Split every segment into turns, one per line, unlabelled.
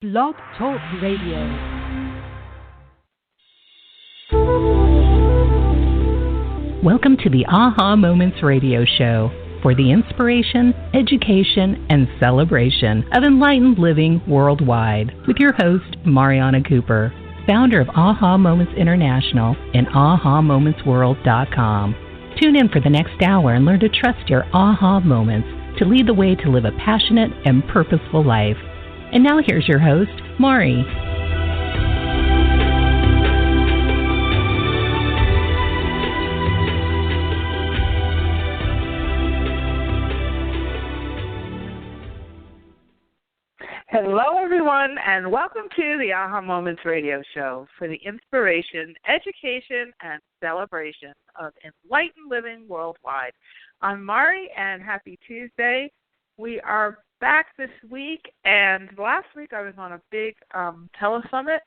Blog Talk Radio. Welcome to the Aha Moments Radio Show for the inspiration, education, and celebration of enlightened living worldwide with your host, Mariana Cooper, founder of Aha Moments International and AhaMomentsWorld.com. Tune in for the next hour and learn to trust your aha moments to lead the way to live a passionate and purposeful life. And now here's your host, Mari.
Hello, everyone, and welcome to the Aha Moments Radio Show for the inspiration, education, and celebration of enlightened living worldwide. I'm Mari, and happy Tuesday. We are back this week, and last week I was on a big telesummit,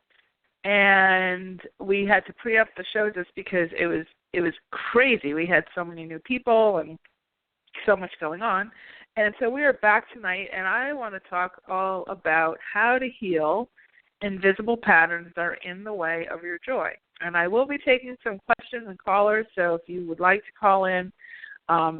and we had to pre-up the show just because it was crazy. We had so many new people and so much going on. And so we are back tonight, and I want to talk all about how to heal invisible patterns that are in the way of your joy. And I will be taking some questions and callers, so if you would like to call in,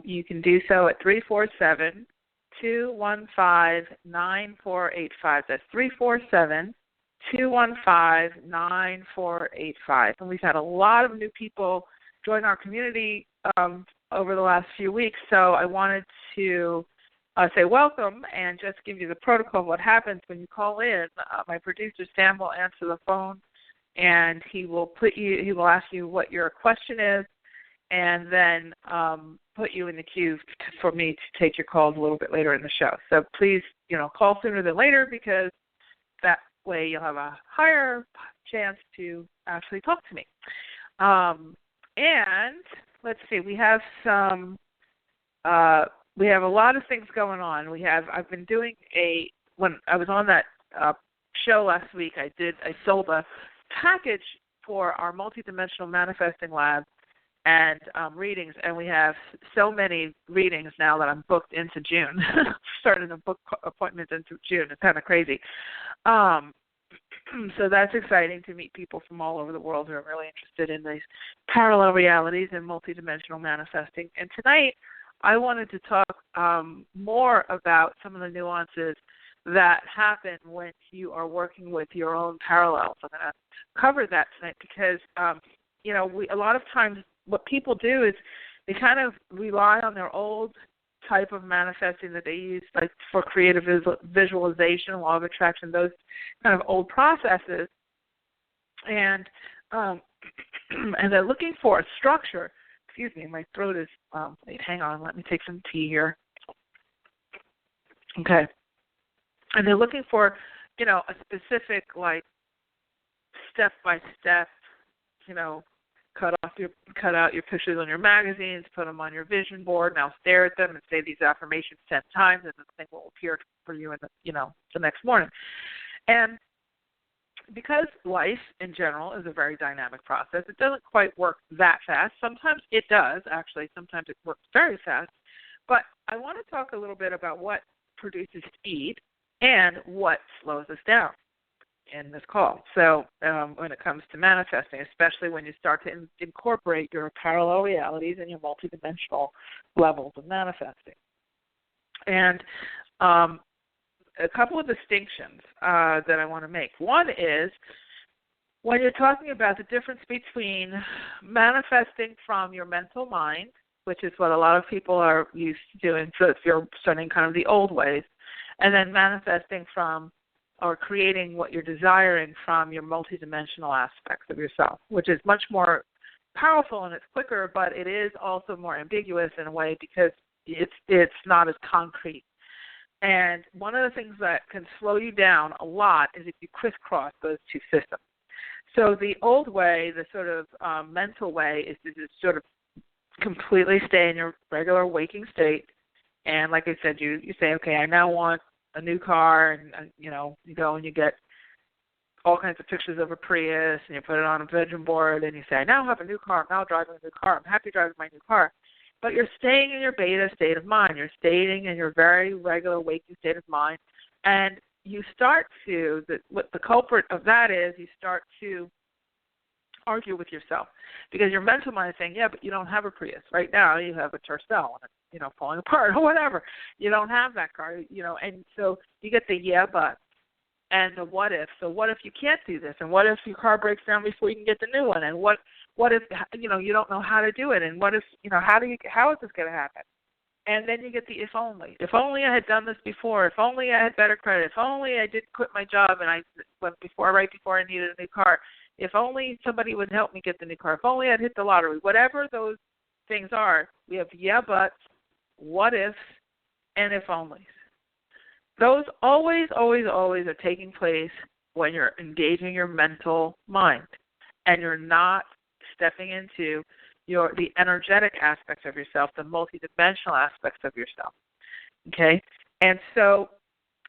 you can do so at 347-215-9485. That's 347-215-9485. And we've had a lot of new people join our community over the last few weeks, so I wanted to say welcome and just give you the protocol of what happens when you call in. My producer, Sam, will answer the phone, and he will ask you what your question is, and then put you in the queue for me to take your calls a little bit later in the show. So please, call sooner than later, because that way you'll have a higher chance to actually talk to me. And let's see, we have a lot of things going on. I've been doing when I was on that show last week, I sold a package for our multidimensional manifesting lab and readings, and we have so many readings now that I'm booked into June. Starting to book appointments into June. It's kind of crazy. So that's exciting to meet people from all over the world who are really interested in these parallel realities and multidimensional manifesting. And tonight, I wanted to talk more about some of the nuances that happen when you are working with your own parallels. I'm going to cover that tonight because, a lot of times what people do is they kind of rely on their old type of manifesting that they use, like for creative visualization, law of attraction, those kind of old processes, and they're looking for a structure. Excuse me, my throat is, wait, hang on, let me take some tea here. Okay. And they're looking for, a specific, like, step-by-step, cut out your pictures on your magazines, put them on your vision board, now stare at them and say these affirmations 10 times, and the thing will appear for you in the next morning. And because life in general is a very dynamic process, it doesn't quite work that fast. Sometimes it does, actually. Sometimes it works very fast. But I want to talk a little bit about what produces speed and what slows us down in this call. So when it comes to manifesting, especially when you start to incorporate your parallel realities and your multidimensional levels of manifesting. And a couple of distinctions that I want to make. One is when you're talking about the difference between manifesting from your mental mind, which is what a lot of people are used to doing, so if you're studying kind of the old ways, and then manifesting from or creating what you're desiring from your multidimensional aspects of yourself, which is much more powerful and it's quicker, but it is also more ambiguous in a way because it's not as concrete. And one of the things that can slow you down a lot is if you crisscross those two systems. So the old way, the sort of mental way, is to just sort of completely stay in your regular waking state. And like I said, you say, okay, I now want a new car, and you go and you get all kinds of pictures of a Prius, and you put it on a vision board, and you say, I now have a new car. I'm now driving a new car. I'm happy driving my new car. But you're staying in your beta state of mind. You're staying in your very regular waking state of mind. And you start to, what the culprit of that is, you start to argue with yourself because your mental mind is saying, yeah, but you don't have a Prius. Right now you have a Tercel and it's, falling apart or whatever. You don't have that car, and so you get the yeah, but and the what if. So what if you can't do this? And what if your car breaks down before you can get the new one? And what if, you don't know how to do it? And what if, how is this going to happen? And then you get the if only. If only I had done this before. If only I had better credit. If only I didn't quit my job and I went right before I needed a new car. If only somebody would help me get the new car. If only I'd hit the lottery. Whatever those things are, we have yeah, buts, what ifs, and if onlys. Those always, always, always are taking place when you're engaging your mental mind and you're not stepping into the energetic aspects of yourself, the multidimensional aspects of yourself. Okay? And so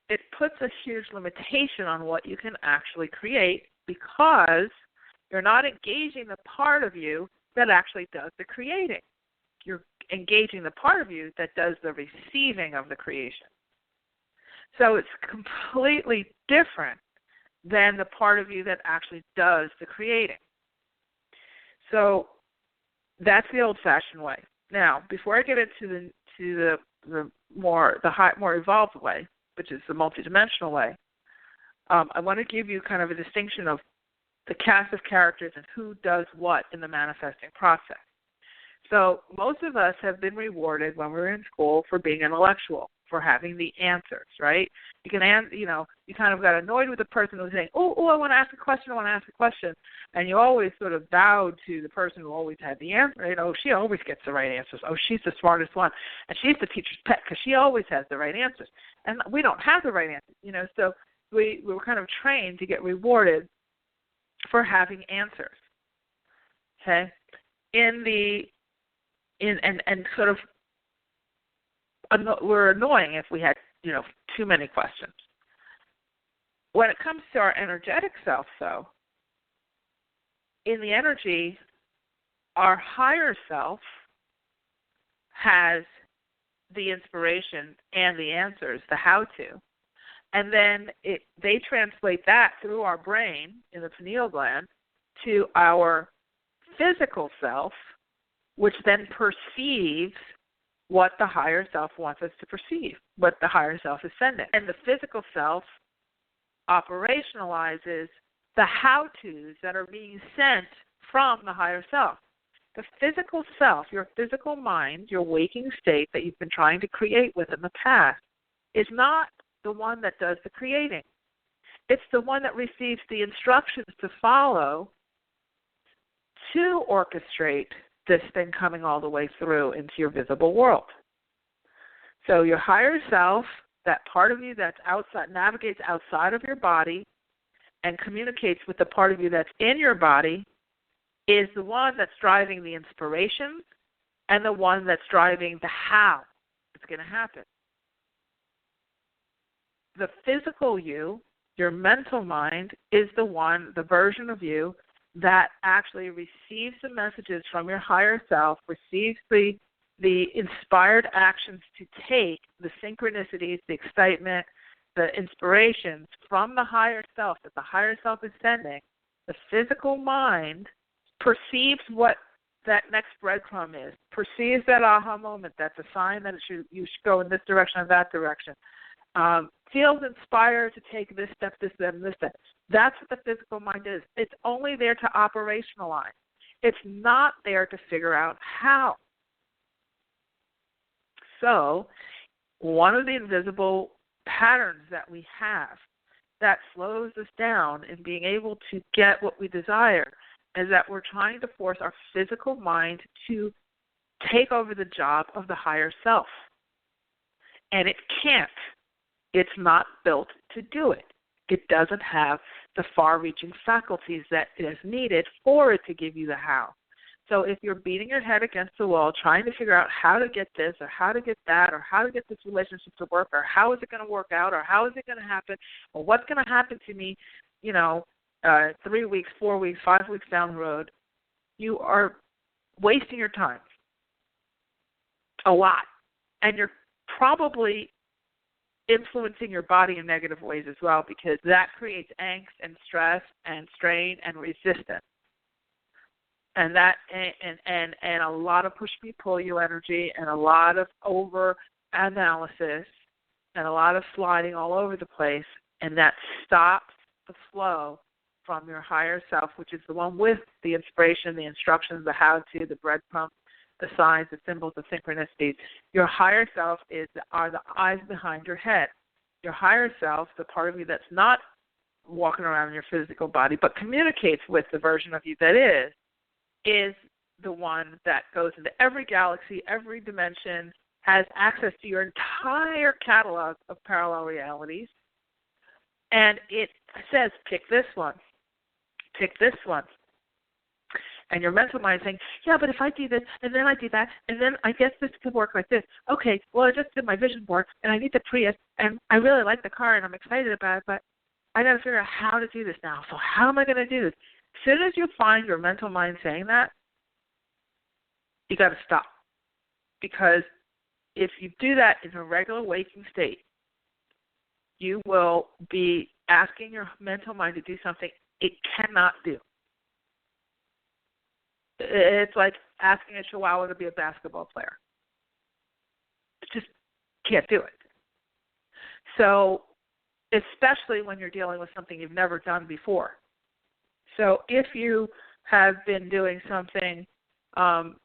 it puts a huge limitation on what you can actually create because you're not engaging the part of you that actually does the creating. You're engaging the part of you that does the receiving of the creation. So it's completely different than the part of you that actually does the creating. So that's the old-fashioned way. Now, before I get into the more evolved way, which is the multidimensional way, I want to give you kind of a distinction of the cast of characters and who does what in the manifesting process. So most of us have been rewarded when we were in school for being intellectual, for having the answers, right? You kind of got annoyed with the person who was saying, oh, I want to ask a question, and you always sort of bowed to the person who always had the answer. She always gets the right answers. Oh, she's the smartest one, and she's the teacher's pet because she always has the right answers. And we don't have the right answers, so we were kind of trained to get rewarded for having answers, okay? We're annoying if we had, too many questions. When it comes to our energetic self, though, in the energy, our higher self has the inspiration and the answers, the how-to, and then they translate that through our brain in the pineal gland to our physical self, which then perceives what the higher self wants us to perceive, what the higher self is sending. And the physical self operationalizes the how-tos that are being sent from the higher self. The physical self, your physical mind, your waking state that you've been trying to create with in the past, is not the one that does the creating. It's the one that receives the instructions to follow to orchestrate this thing coming all the way through into your visible world. So your higher self, that part of you that's outside, navigates outside of your body and communicates with the part of you that's in your body, is the one that's driving the inspiration and the one that's driving the how it's going to happen. The physical you, your mental mind, is the version of you that actually receives the messages from your higher self, receives the inspired actions to take, the synchronicities, the excitement, the inspirations from the higher self that the higher self is sending. The physical mind perceives what that next breadcrumb is, perceives that aha moment that's a sign that you should go in this direction or that direction, feels inspired to take this step, this step, and this step. That's what the physical mind is. It's only there to operationalize. It's not there to figure out how. So one of the invisible patterns that we have that slows us down in being able to get what we desire is that we're trying to force our physical mind to take over the job of the higher self. And it can't. It's not built to do it. It doesn't have the far-reaching faculties that is needed for it to give you the how. So if you're beating your head against the wall trying to figure out how to get this or how to get that or how to get this relationship to work or how is it going to work out or how is it going to happen or what's going to happen to me, 3 weeks, 4 weeks, 5 weeks down the road, you are wasting your time a lot. And you're probably influencing your body in negative ways as well, because that creates angst and stress and strain and resistance. And that and a lot of push me pull you energy and a lot of over analysis and a lot of sliding all over the place, and that stops the flow from your higher self, which is the one with the inspiration, the instructions, the how-to, the breadcrumbs, the signs, the symbols, the synchronicities. Your higher self are the eyes behind your head. Your higher self, the part of you that's not walking around in your physical body but communicates with the version of you that is the one that goes into every galaxy, every dimension, has access to your entire catalog of parallel realities, and it says, pick this one, pick this one. And your mental mind saying, yeah, but if I do this, and then I do that, and then I guess this could work like this. Okay, well, I just did my vision board, and I need the Prius, and I really like the car, and I'm excited about it, but I got to figure out how to do this now. So how am I going to do this? As soon as you find your mental mind saying that, you got to stop. Because if you do that in a regular waking state, you will be asking your mental mind to do something it cannot do. It's like asking a chihuahua to be a basketball player. It just can't do it. So, especially when you're dealing with something you've never done before. So if you have been doing something,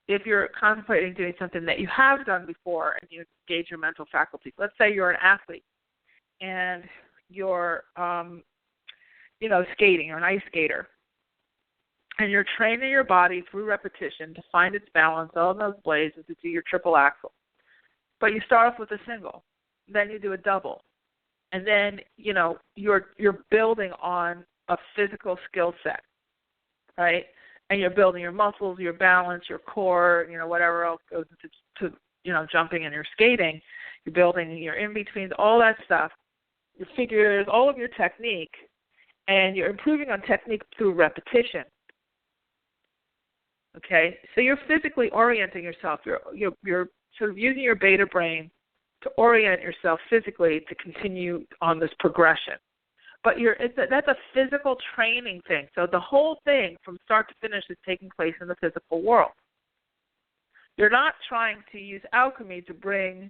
if you're contemplating doing something that you have done before and you engage your mental faculties, let's say you're an athlete and you're, skating, you're an ice skater, and you're training your body through repetition to find its balance on those blades and to do your triple axel. But you start off with a single, then you do a double, and then, you're building on a physical skill set, right? And you're building your muscles, your balance, your core, whatever else goes into jumping and your skating. You're building your in-betweens, all that stuff, your figures, all of your technique, and you're improving on technique through repetition. Okay, so you're physically orienting yourself. You're sort of using your beta brain to orient yourself physically to continue on this progression. But that's a physical training thing. So the whole thing from start to finish is taking place in the physical world. You're not trying to use alchemy to bring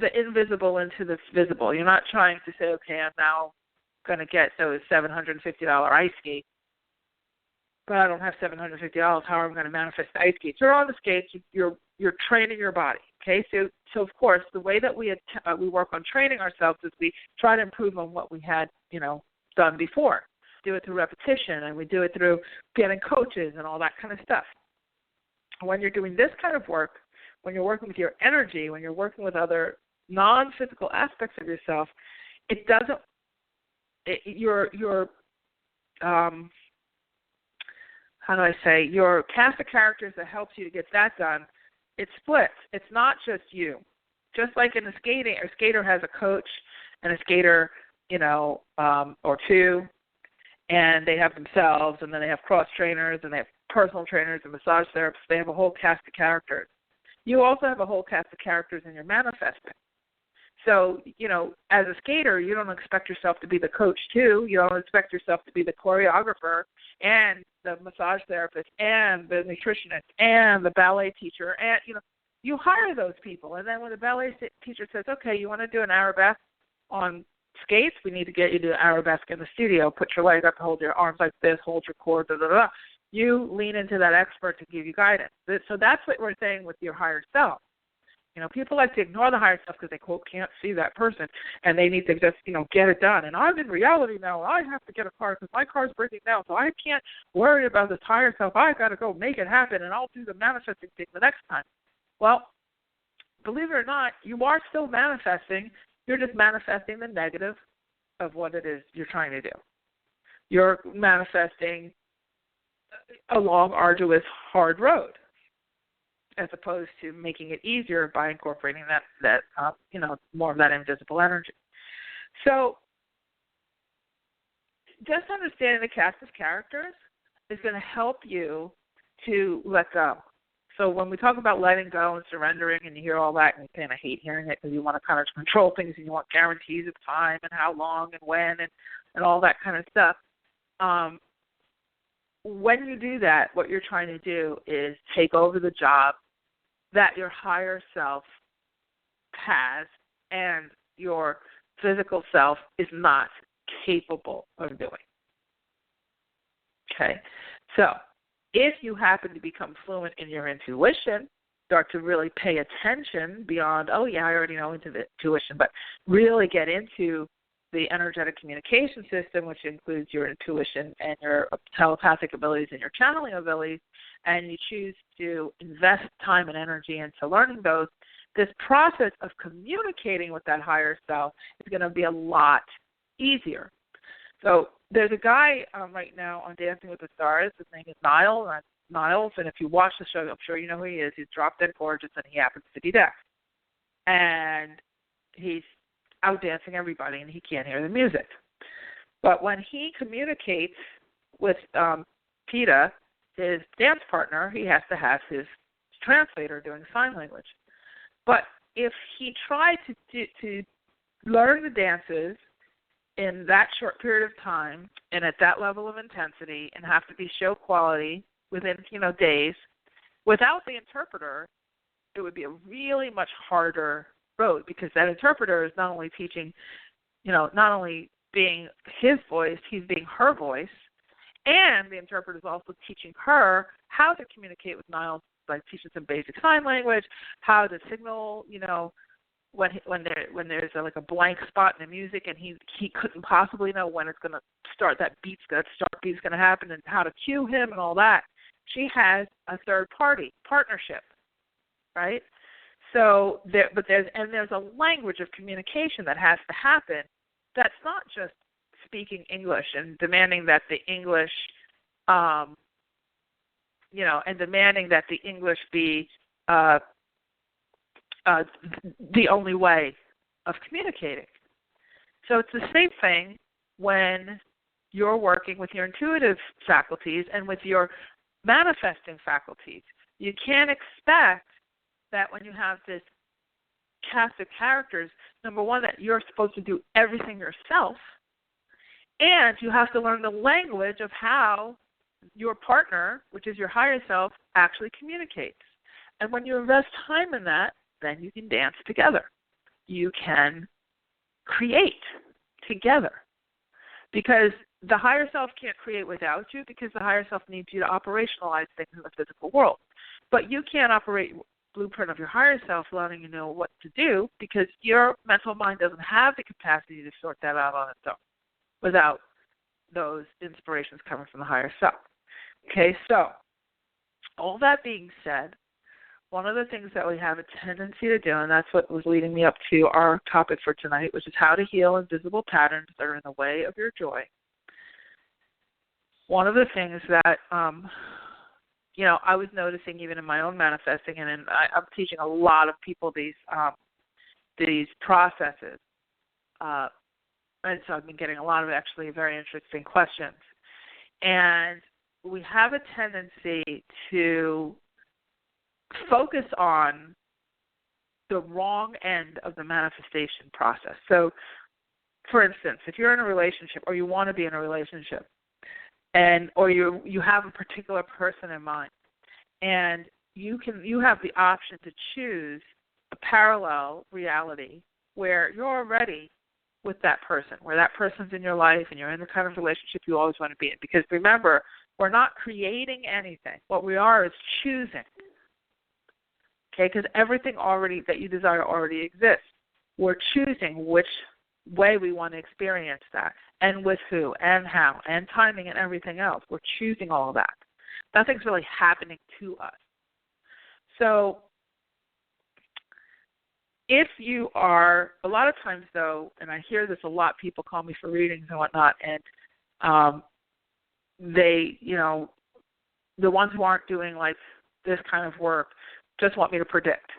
the invisible into the visible. You're not trying to say, okay, I'm now going to get those $750 ice skates, but I don't have $750. How am I going to manifest the ice skates? You're on the skates. You're training your body. Okay, so of course the way that we work on training ourselves is we try to improve on what we had done before. Do it through repetition, and we do it through getting coaches and all that kind of stuff. When you're doing this kind of work, when you're working with your energy, when you're working with other non-physical aspects of yourself, it doesn't. Your how do I say, your cast of characters that helps you to get that done, it splits. It's not just you. Just like in a skater has a coach and a skater, or two, and they have themselves, and then they have cross trainers, and they have personal trainers and massage therapists. They have a whole cast of characters. You also have a whole cast of characters in your manifesting. So, as a skater, you don't expect yourself to be the coach too. You don't expect yourself to be the choreographer and the massage therapist and the nutritionist and the ballet teacher. And, you hire those people. And then when the ballet teacher says, okay, you want to do an arabesque on skates, we need to get you to do an arabesque in the studio. Put your leg up, hold your arms like this, hold your core, da-da-da. You lean into that expert to give you guidance. So that's what we're saying with your higher self. People like to ignore the higher self because they, quote, can't see that person, and they need to just, get it done. And I'm in reality now. I have to get a car because my car's breaking down, so I can't worry about this higher self. I've got to go make it happen, and I'll do the manifesting thing the next time. Well, believe it or not, you are still manifesting. You're just manifesting the negative of what it is you're trying to do. You're manifesting a long, arduous, hard road, as opposed to making it easier by incorporating that more of that invisible energy. So just understanding the cast of characters is going to help you to let go. So when we talk about letting go and surrendering, and you hear all that, and you kind of hate hearing it because you want to kind of control things and you want guarantees of time and how long and when and all that kind of stuff. When you do that, what you're trying to do is take over the job that your higher self has and your physical self is not capable of doing. Okay? So if you happen to become fluent in your intuition, start to really pay attention beyond, oh, yeah, I already know intuition, but really get into the energetic communication system, which includes your intuition and your telepathic abilities and your channeling abilities, and you choose to invest time and energy into learning those, this process of communicating with that higher self is going to be a lot easier. So there's a guy right now on Dancing with the Stars. His name is Niles, and if you watch the show, I'm sure you know who he is. He's drop dead gorgeous, and he happens to be deaf. And he's out dancing everybody, and he can't hear the music. But when he communicates with PETA, his dance partner, he has to have his translator doing sign language. But if he tried to learn the dances in that short period of time and at that level of intensity and have to be show quality within, days, without the interpreter, it would be a really much harder road, because that interpreter is not only teaching, not only being his voice, he's being her voice, and the interpreter is also teaching her how to communicate with Niles, like teaching some basic sign language, how to signal, when there's like a blank spot in the music, and he couldn't possibly know when it's going to start, that start beat's going to happen, and how to cue him and all that. She has a third party partnership, right? So there's a language of communication that has to happen. That's not just speaking English and demanding that the English, and demanding that the English be the only way of communicating. So it's the same thing when you're working with your intuitive faculties and with your manifesting faculties. You can't expect that when you have this cast of characters, number one, that you're supposed to do everything yourself, and you have to learn the language of how your partner, which is your higher self, actually communicates. And when you invest time in that, then you can dance together. You can create together. Because the higher self can't create without you, because the higher self needs you to operationalize things in the physical world. But you can't operate blueprint of your higher self letting you know what to do, because your mental mind doesn't have the capacity to sort that out on its own without those inspirations coming from the higher self. Okay, so all that being said, one of the things that we have a tendency to do, and that's what was leading me up to our topic for tonight, which is how to heal invisible patterns that are in the way of your joy. One of the things that I was noticing even in my own manifesting, and I'm teaching a lot of people these processes, and so I've been getting a lot of actually very interesting questions. And we have a tendency to focus on the wrong end of the manifestation process. So, for instance, if you're in a relationship or you want to be in a relationship, or you have a particular person in mind, and you have the option to choose a parallel reality where you're already with that person, where that person's in your life and you're in the kind of relationship you always want to be in. Because remember, we're not creating anything. What we are is choosing. Okay, because everything already that you desire already exists. We're choosing which way we want to experience that, and with who, and how, and timing, and everything else. We're choosing all of that. Nothing's really happening to us. So if you are, a lot of times though, and I hear this a lot, people call me for readings and whatnot, and they, the ones who aren't doing like this kind of work just want me to predict.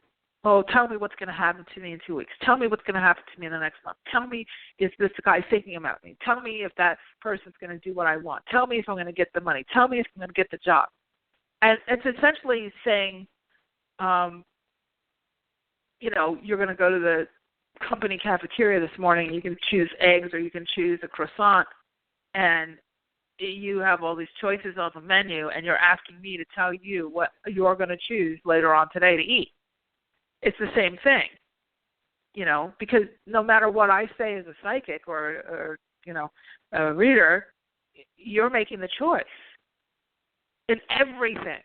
Oh, tell me what's going to happen to me in 2 weeks. Tell me what's going to happen to me in the next month. Tell me if this guy thinking about me. Tell me if that person's going to do what I want. Tell me if I'm going to get the money. Tell me if I'm going to get the job. And it's essentially saying, you're going to go to the company cafeteria this morning, you can choose eggs or you can choose a croissant, and you have all these choices on the menu, and you're asking me to tell you what you're going to choose later on today to eat. It's the same thing, because no matter what I say as a psychic or a reader, you're making the choice in everything,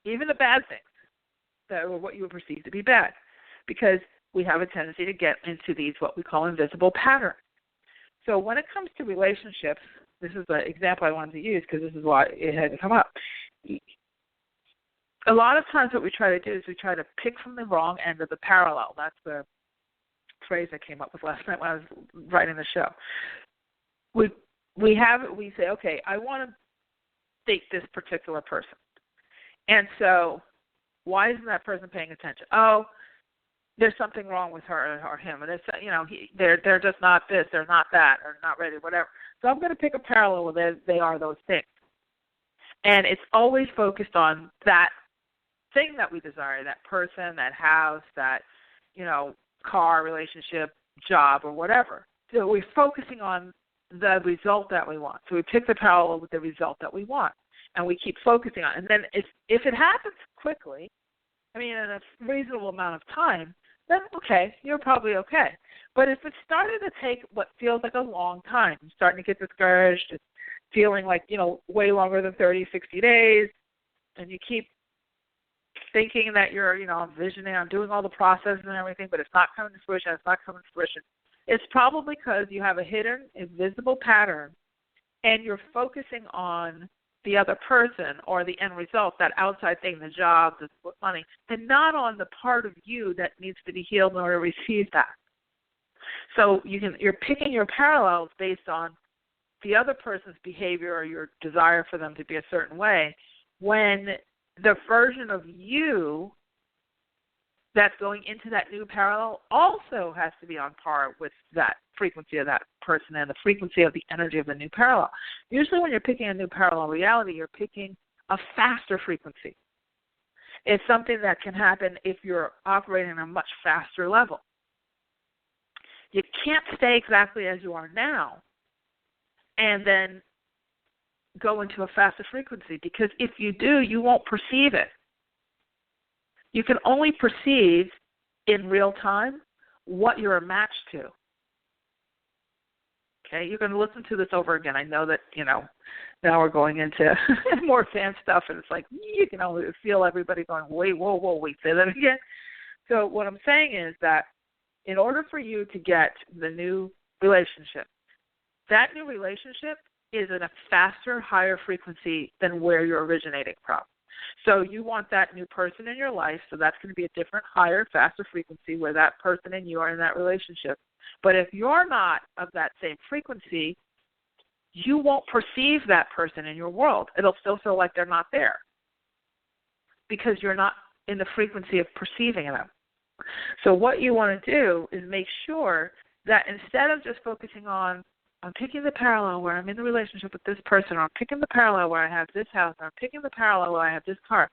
even the bad things that are what you would perceive to be bad, because we have a tendency to get into these what we call invisible patterns. So when it comes to relationships, this is the example I wanted to use because this is why it had to come up. A lot of times what we try to do is we try to pick from the wrong end of the parallel. That's the phrase I came up with last night when I was writing the show. We say, okay, I want to date this particular person. And so why isn't that person paying attention? Oh, there's something wrong with her or him, and it's they're just not this, they're not that, or not ready, whatever. So I'm going to pick a parallel where they are those things, and it's always focused on that thing that we desire, that person, that house, that car, relationship, job, or whatever. So we're focusing on the result that we want. So we pick the parallel with the result that we want, and we keep focusing on it. And then if it happens quickly, in a reasonable amount of time, then okay, you're probably okay. But if it started to take what feels like a long time, you're starting to get discouraged, it's feeling like, way longer than 30, 60 days, and you keep thinking that you're, envisioning, I'm doing all the processes and everything, but it's not coming to fruition, it's probably because you have a hidden, invisible pattern, and you're focusing on the other person or the end result, that outside thing, the job, the money, and not on the part of you that needs to be healed in order to receive that. So you're picking your parallels based on the other person's behavior or your desire for them to be a certain way, when the version of you that's going into that new parallel also has to be on par with that frequency of that person and the frequency of the energy of the new parallel. Usually when you're picking a new parallel reality, you're picking a faster frequency. It's something that can happen if you're operating on a much faster level. You can't stay exactly as you are now and then go into a faster frequency, because if you do, you won't perceive it. You can only perceive in real time what you're a match to. Okay, you're going to listen to this over again. I know that, now we're going into more advanced stuff, and it's like you can only feel everybody going, wait, wait, say that again. So what I'm saying is that in order for you to get the new relationship, that new relationship is in a faster, higher frequency than where you're originating from. So you want that new person in your life, so that's going to be a different, higher, faster frequency where that person and you are in that relationship. But if you're not of that same frequency, you won't perceive that person in your world. It'll still feel like they're not there because you're not in the frequency of perceiving them. So what you want to do is make sure that instead of just focusing on, I'm picking the parallel where I'm in the relationship with this person, or I'm picking the parallel where I have this house, or I'm picking the parallel where I have this car.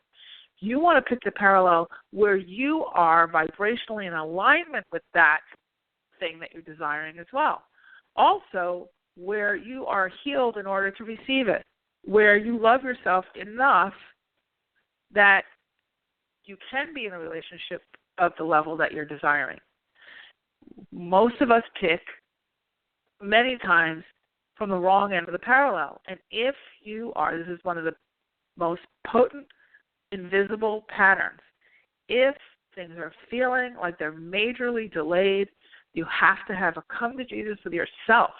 You want to pick the parallel where you are vibrationally in alignment with that thing that you're desiring as well. Also, where you are healed in order to receive it, where you love yourself enough that you can be in a relationship of the level that you're desiring. Most of us pick many times from the wrong end of the parallel. And if you are, this is one of the most potent, invisible patterns. If things are feeling like they're majorly delayed, you have to have a come to Jesus with yourself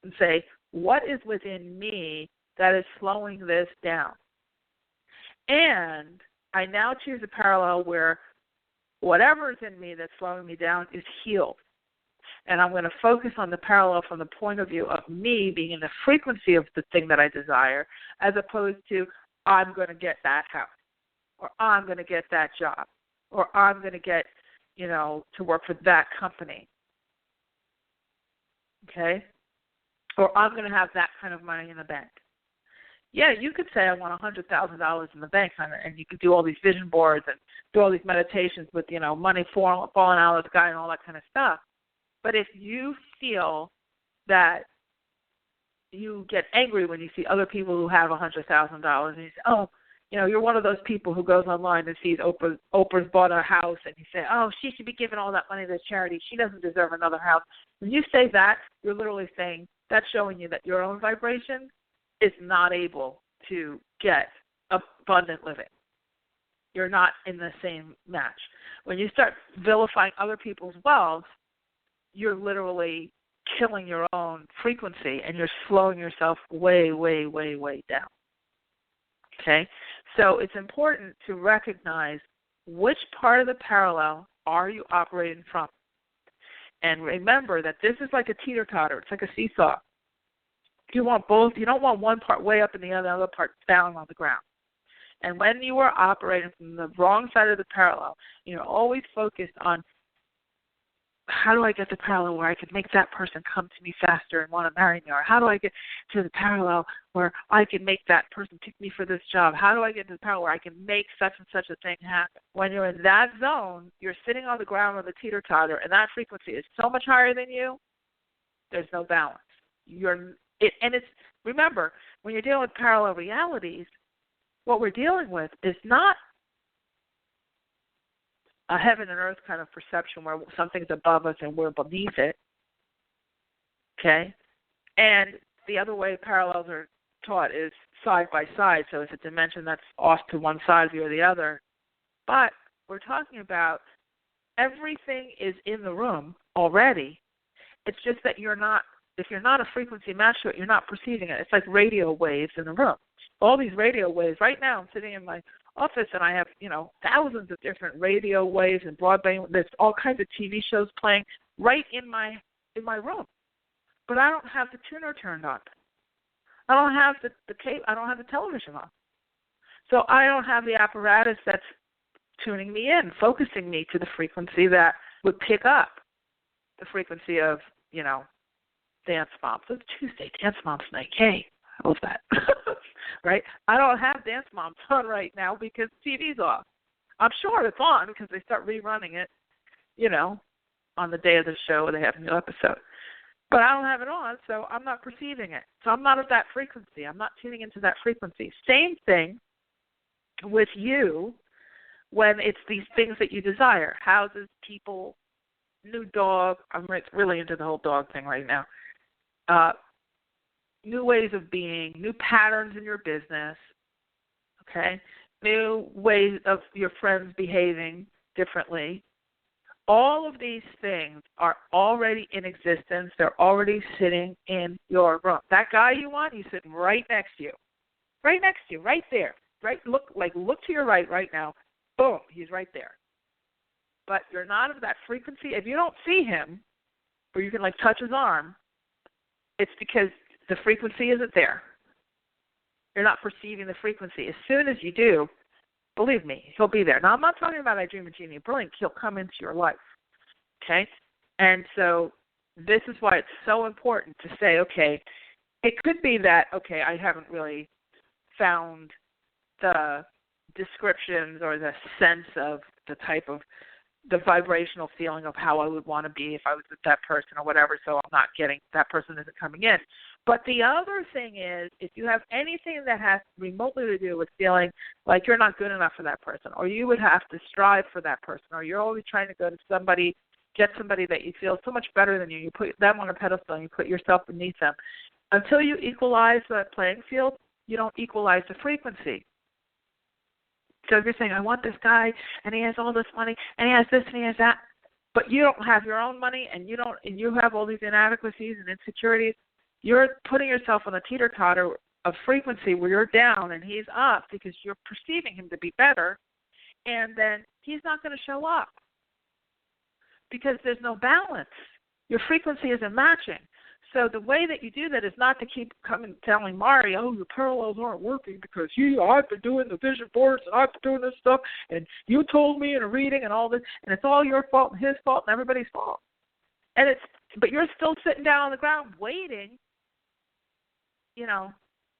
and say, what is within me that is slowing this down? And I now choose a parallel where whatever is in me that's slowing me down is healed. And I'm going to focus on the parallel from the point of view of me being in the frequency of the thing that I desire, as opposed to I'm going to get that house, or I'm going to get that job, or I'm going to get, to work for that company. Okay? Or I'm going to have that kind of money in the bank. Yeah, you could say I want $100,000 in the bank, and you could do all these vision boards and do all these meditations with, money falling out of the sky and all that kind of stuff. But if you feel that you get angry when you see other people who have $100,000 and you say, oh, you're one of those people who goes online and sees Oprah's bought a house and you say, oh, she should be giving all that money to charity. She doesn't deserve another house. When you say that, you're literally saying that's showing you that your own vibration is not able to get abundant living. You're not in the same match. When you start vilifying other people's wealth, you're literally killing your own frequency and you're slowing yourself way, way, way, way down. Okay? So it's important to recognize which part of the parallel are you operating from. And remember that this is like a teeter-totter. It's like a seesaw. You want both. You don't want one part way up and the other part down on the ground. And when you are operating from the wrong side of the parallel, you're always focused on how do I get the parallel where I can make that person come to me faster and want to marry me? Or how do I get to the parallel where I can make that person pick me for this job? How do I get to the parallel where I can make such and such a thing happen? When you're in that zone, you're sitting on the ground with a teeter-totter, and that frequency is so much higher than you, there's no balance. Remember, when you're dealing with parallel realities, what we're dealing with is not a heaven and earth kind of perception where something's above us and we're beneath it, okay? And the other way parallels are taught is side by side, so it's a dimension that's off to one side or the other. But we're talking about everything is in the room already. It's just that if you're not a frequency match to it, you're not perceiving it. It's like radio waves in the room. All these radio waves. Right now I'm sitting in my office and I have, thousands of different radio waves and broadband. There's all kinds of TV shows playing right in my room. But I don't have the tuner turned on. I don't have the tape. I don't have the television on. So I don't have the apparatus that's tuning me in, focusing me to the frequency that would pick up the frequency of, Dance Moms. It's Tuesday, Dance Moms Night. Hey, how was that? Right? I don't have Dance Moms on right now because TV's off. I'm sure it's on because they start rerunning it, on the day of the show where they have a new episode. But I don't have it on, so I'm not perceiving it. So I'm not at that frequency. I'm not tuning into that frequency. Same thing with you when it's these things that you desire. Houses, people, new dog. I'm really into the whole dog thing right now. New ways of being, new patterns in your business, okay? New ways of your friends behaving differently. All of these things are already in existence. They're already sitting in your room. That guy you want, he's sitting right next to you. Right next to you, right there. Right, look to your right now. Boom, he's right there. But you're not of that frequency. If you don't see him, or you can touch his arm, it's because the frequency isn't there. You're not perceiving the frequency. As soon as you do, believe me, he'll be there. Now, I'm not talking about I Dream a Genie Brilliant. He'll come into your life, okay? And so this is why it's so important to say, okay, it could be that, okay, I haven't really found the descriptions or the sense of the type of the vibrational feeling of how I would want to be if I was with that person or whatever, so I'm not getting, that person isn't coming in. But the other thing is, if you have anything that has remotely to do with feeling like you're not good enough for that person, or you would have to strive for that person, or you're always trying to go to somebody, get somebody that you feel so much better than you put them on a pedestal and you put yourself beneath them. Until you equalize that playing field, you don't equalize the frequency. So if you're saying, I want this guy, and he has all this money, and he has this, and he has that, but you don't have your own money, and you have all these inadequacies and insecurities, you're putting yourself on a teeter-totter of frequency where you're down and he's up because you're perceiving him to be better, and then he's not going to show up because there's no balance. Your frequency isn't matching. So the way that you do that is not to keep telling Mari, oh, your parallels aren't working because I've been doing the vision boards and I've been doing this stuff and you told me in a reading and all this, and it's all your fault and his fault and everybody's fault. But you're still sitting down on the ground waiting,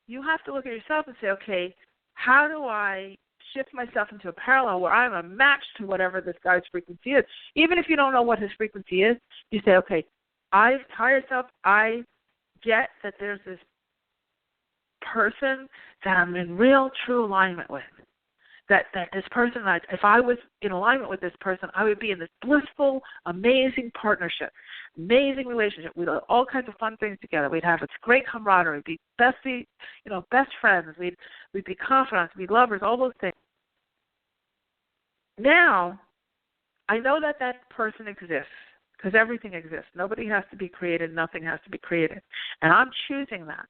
you have to look at yourself and say, okay, how do I shift myself into a parallel where I'm a match to whatever this guy's frequency is? Even if you don't know what his frequency is, you say, okay, I get that there's this person that I'm in real, true alignment with. That this person, if I was in alignment with this person, I would be in this blissful, amazing partnership, amazing relationship. We'd have all kinds of fun things together. We'd have this great camaraderie. We'd be best friends. We'd be confidants. We'd be lovers. All those things. Now, I know that person exists because everything exists. Nobody has to be created. Nothing has to be created, and I'm choosing that.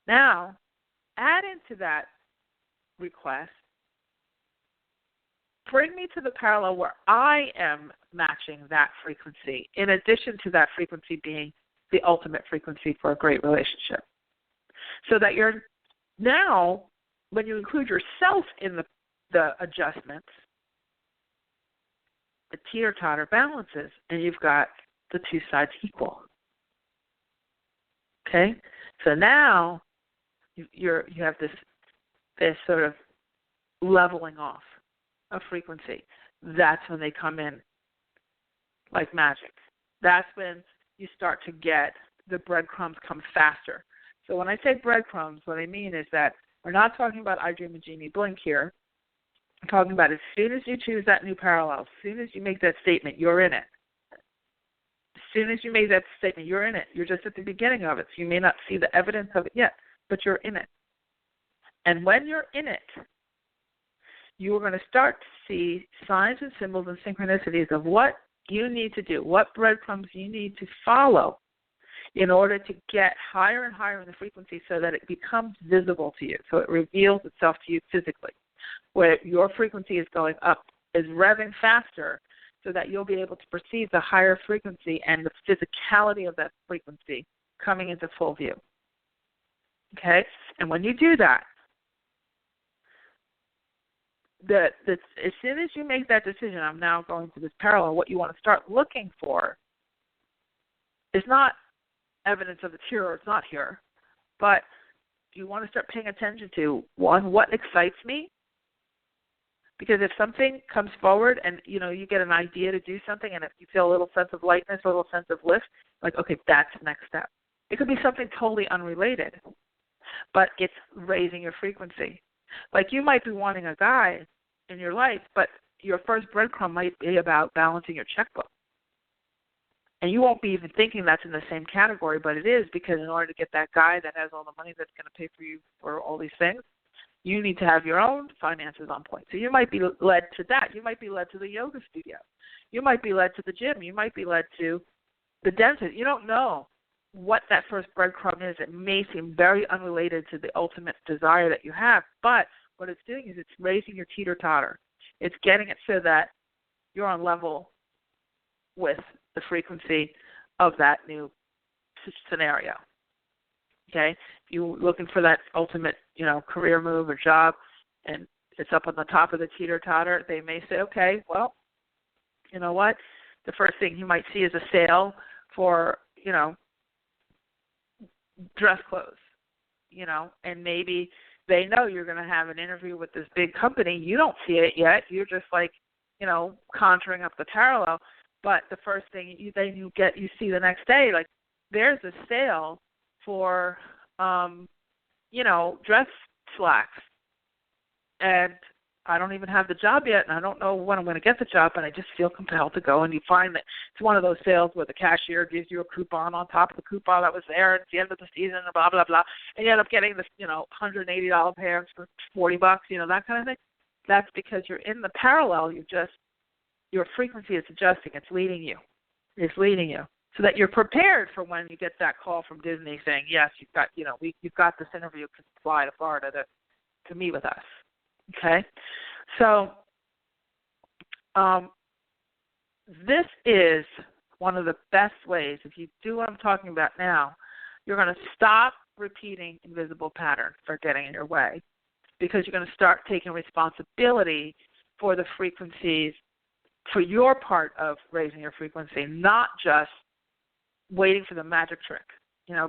Now, add into that request. Bring me to the parallel where I am matching that frequency, in addition to that frequency being the ultimate frequency for a great relationship. So that you're now, when you include yourself in the adjustments, the teeter-totter balances, and you've got the two sides equal. Okay? So now you have this sort of leveling off of frequency. That's when they come in like magic. That's when you start to get the breadcrumbs come faster. So when I say breadcrumbs, what I mean is that we're not talking about I Dream a Genie Blink here. I'm talking about as soon as you choose that new parallel, as soon as you make that statement, you're in it. As soon as you make that statement, you're in it. You're just at the beginning of it. So you may not see the evidence of it yet, but you're in it. And when you're in it, you are going to start to see signs and symbols and synchronicities of what you need to do, what breadcrumbs you need to follow in order to get higher and higher in the frequency so that it becomes visible to you, so it reveals itself to you physically, where your frequency is going up, is revving faster so that you'll be able to perceive the higher frequency and the physicality of that frequency coming into full view. Okay? And when you do that, as soon as you make that decision, I'm now going to this parallel, what you want to start looking for is not evidence of it's here or it's not here, but you want to start paying attention to, one, what excites me? Because if something comes forward and, you get an idea to do something and if you feel a little sense of lightness, a little sense of lift, like, okay, that's the next step. It could be something totally unrelated, but it's raising your frequency. Like you might be wanting a guy in your life, but your first breadcrumb might be about balancing your checkbook. And you won't be even thinking that's in the same category, but it is, because in order to get that guy that has all the money that's going to pay for you for all these things, you need to have your own finances on point. So you might be led to that. You might be led to the yoga studio. You might be led to the gym. You might be led to the dentist. You don't know what that first breadcrumb is. It may seem very unrelated to the ultimate desire that you have, but what it's doing is it's raising your teeter-totter. It's getting it so that you're on level with the frequency of that new scenario. Okay? If you're looking for that ultimate, career move or job, and it's up on the top of the teeter-totter, they may say, okay, well, you know what? The first thing you might see is a sale for, dress clothes, and maybe they know you're going to have an interview with this big company. You don't see it yet. You're just like, conjuring up the parallel. But the first thing you see the next day, like there's a sale for, dress slacks. And I don't even have the job yet, and I don't know when I'm going to get the job, but I just feel compelled to go. And you find that it's one of those sales where the cashier gives you a coupon on top of the coupon that was there at the end of the season, and blah, blah, blah. And you end up getting this, $180 pants for $40, that kind of thing. That's because you're in the parallel. Your frequency is adjusting. It's leading you. It's leading you so that you're prepared for when you get that call from Disney saying, yes, you've got this interview to fly to Florida to meet with us. Okay, so this is one of the best ways. If you do what I'm talking about now, you're going to stop repeating invisible patterns that are getting in your way, because you're going to start taking responsibility for the frequencies, for your part of raising your frequency, not just waiting for the magic trick.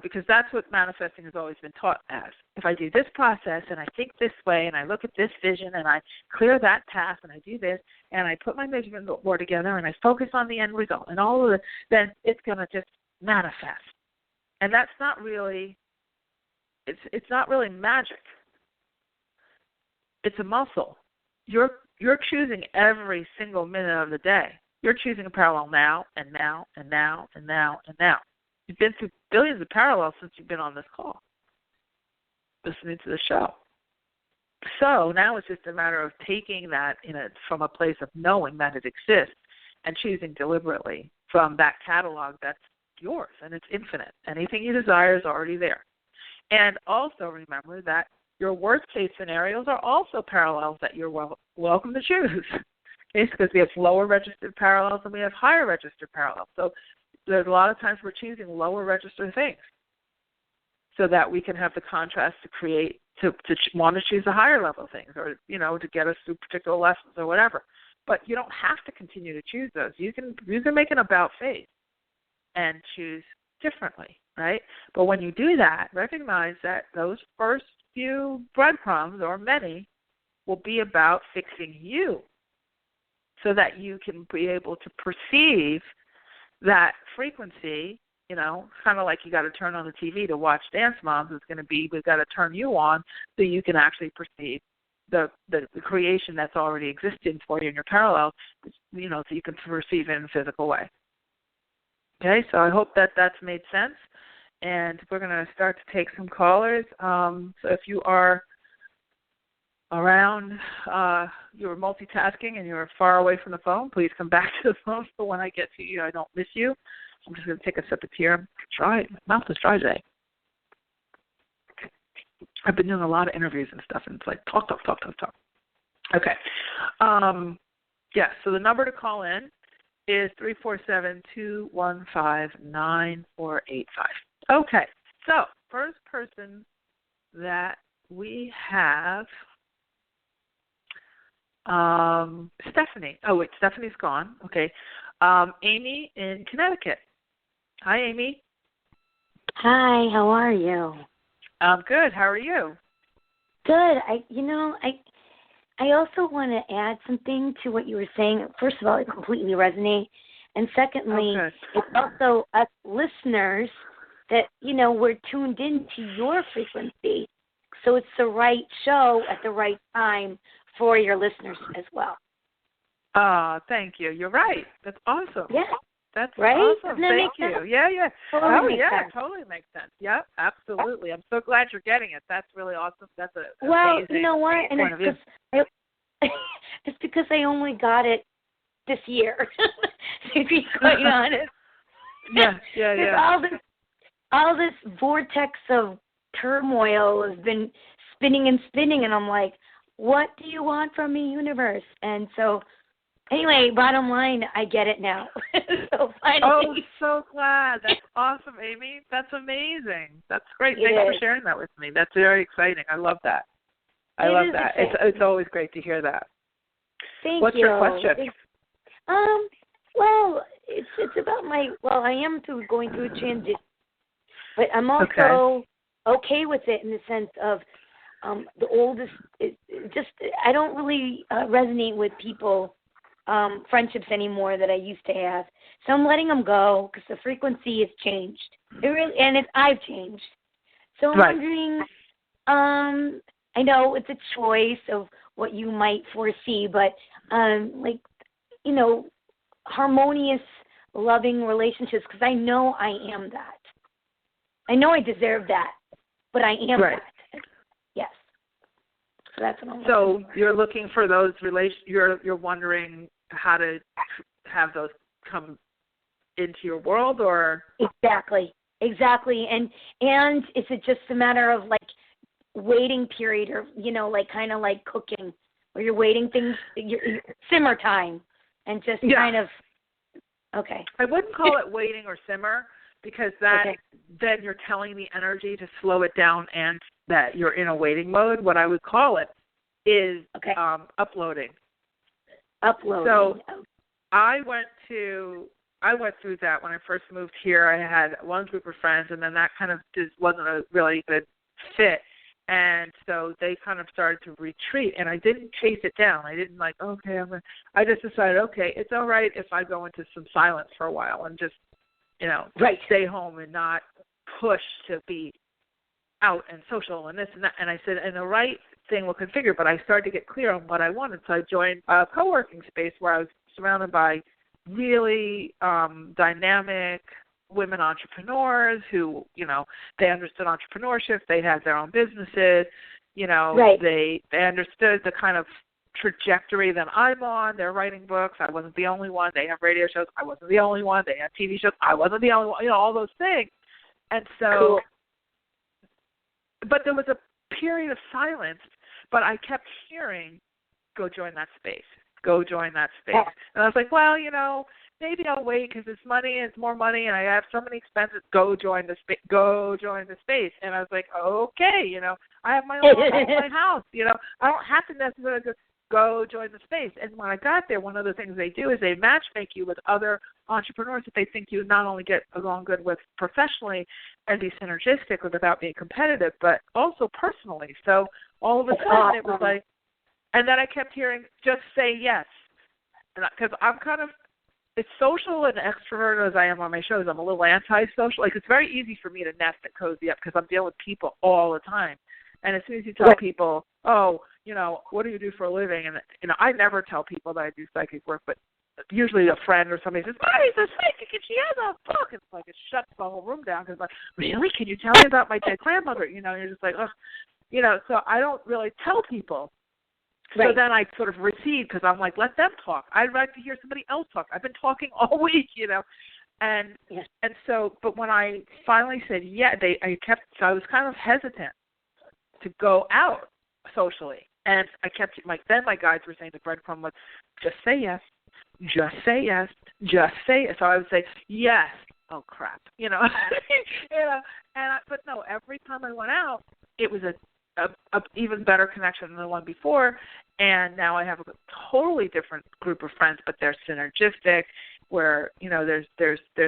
because that's what manifesting has always been taught as. If I do this process and I think this way and I look at this vision and I clear that path and I do this and I put my measurement board together and I focus on the end result and all of it, then it's going to just manifest. And that's not really, it's not really magic. It's a muscle. You're choosing every single minute of the day. You're choosing a parallel now and now and now and now and now. You've been through billions of parallels since you've been on this call, listening to the show. So now it's just a matter of taking that from a place of knowing that it exists and choosing deliberately from that catalog that's yours, and it's infinite. Anything you desire is already there. And also remember that your worst-case scenarios are also parallels that you're welcome to choose. Okay, because we have lower registered parallels and we have higher registered parallels. So there's a lot of times we're choosing lower registered things so that we can have the contrast to create, to want to choose the higher level things or, to get us through particular lessons or whatever. But you don't have to continue to choose those. You can make an about face and choose differently, right? But when you do that, recognize that those first few breadcrumbs, or many, will be about fixing you so that you can be able to perceive that frequency, kind of like you got to turn on the TV to watch Dance Moms. It's going to be, we've got to turn you on so you can actually perceive the creation that's already existing for you in your parallel, so you can perceive it in a physical way. Okay, so I hope that's made sense. And we're going to start to take some callers. So if you are around, you're multitasking and you're far away from the phone, please come back to the phone so when I get to you, I don't miss you. I'm just going to take a sip of tea. I'm dry. My mouth is dry today. I've been doing a lot of interviews and stuff, and it's like talk. Okay. So the number to call in is 347-215-9485. Okay, so first person that we have, Stephanie. Oh, wait, Stephanie's gone. Okay. Amy in Connecticut. Hi, Amy.
Hi, how are you?
I'm good. How are you?
Good. I also want to add something to what you were saying. First of all, it completely resonates. And secondly, it's also us listeners that, we're tuned into your frequency. So it's the right show at the right time for your listeners as well.
Thank you. You're right. That's awesome.
Yeah.
That's
right?
Awesome. Thank you.
Sense?
Yeah.
Totally
Totally makes sense. Yeah, absolutely. I'm so glad you're getting it. That's really awesome. That's a
well,
amazing
you know what? And it's because I only got it this year, to be quite honest.
Yeah.
All this vortex of turmoil has been spinning, and I'm like, what do you want from me, universe? And so, anyway, bottom line, I get it now. So finally.
Oh, so glad. That's awesome, Amy. That's amazing. That's great. Thanks for sharing that with me. That's very exciting. I love that. I love that. It's always great to hear that.
Thank
What's
you.
your question?
Well, it's about I am going through a transition, but I'm also okay with it in the sense of the oldest. I don't really resonate with people, friendships anymore that I used to have. So I'm letting them go because the frequency has changed. I've changed. So I'm wondering. I know it's a choice of what you might foresee, but harmonious, loving relationships, because I know I am that. I know I deserve that, but I am that. Yes. So that's what I'm looking for.
You're looking for those you're wondering how to have those come into your world, or?
Exactly. And is it just a matter of waiting period, or kind of like cooking, where you're waiting things, your simmer time, and just kind of. Okay.
I wouldn't call it waiting or simmer, because then you're telling the energy to slow it down and that you're in a waiting mode. What I would call it is uploading.
Uploading.
So I went to I went through that when I first moved here. I had one group of friends, and then that kind of just wasn't a really good fit. And so they kind of started to retreat, and I didn't chase it down. I didn't like, okay, I just decided, okay, it's all right if I go into some silence for a while and just, stay home and not push to be out and social and this and that. And I said, and the right thing will configure, but I started to get clear on what I wanted. So I joined a co-working space where I was surrounded by really dynamic women entrepreneurs who, they understood entrepreneurship. They had their own businesses. They understood the kind of trajectory that I'm on. They're writing books. I wasn't the only one. They have radio shows. I wasn't the only one. They have TV shows. I wasn't the only one. All those things. And so,
cool.
But there was a period of silence, but I kept hearing, go join that space. Go join that space.
Yeah.
And I was like, well, maybe I'll wait because it's money, it's more money, and I have so many expenses. Go join the space. Go join the space. And I was like, okay, I have my own my house. I don't have to necessarily go join the space. And when I got there, one of the things they do is they match make you with other entrepreneurs that they think you not only get along good with professionally and be synergistic without being competitive, but also personally. So all of a sudden it was like, and then I kept hearing, just say yes. Because I'm kind of, as social and extroverted as I am on my shows, I'm a little anti-social. Like, it's very easy for me to nest and cozy up because I'm dealing with people all the time. And as soon as you tell people, oh, what do you do for a living? And, I never tell people that I do psychic work, but usually a friend or somebody says, oh, he's a psychic and she has a book. And it's like it shuts the whole room down because, like, really? Can you tell me about my dead grandmother? You're just like, oh, so I don't really tell people.
Right.
So then I sort of recede because I'm like, let them talk. I'd like to hear somebody else talk. I've been talking all week, And so, but when I finally said so I was kind of hesitant to go out socially. And I kept, then my guides were saying the breadcrumb was, just say yes, just say yes, just say yes. So I would say, yes, oh crap, but no, every time I went out, it was a even better connection than the one before, and now I have a totally different group of friends, but they're synergistic, where there's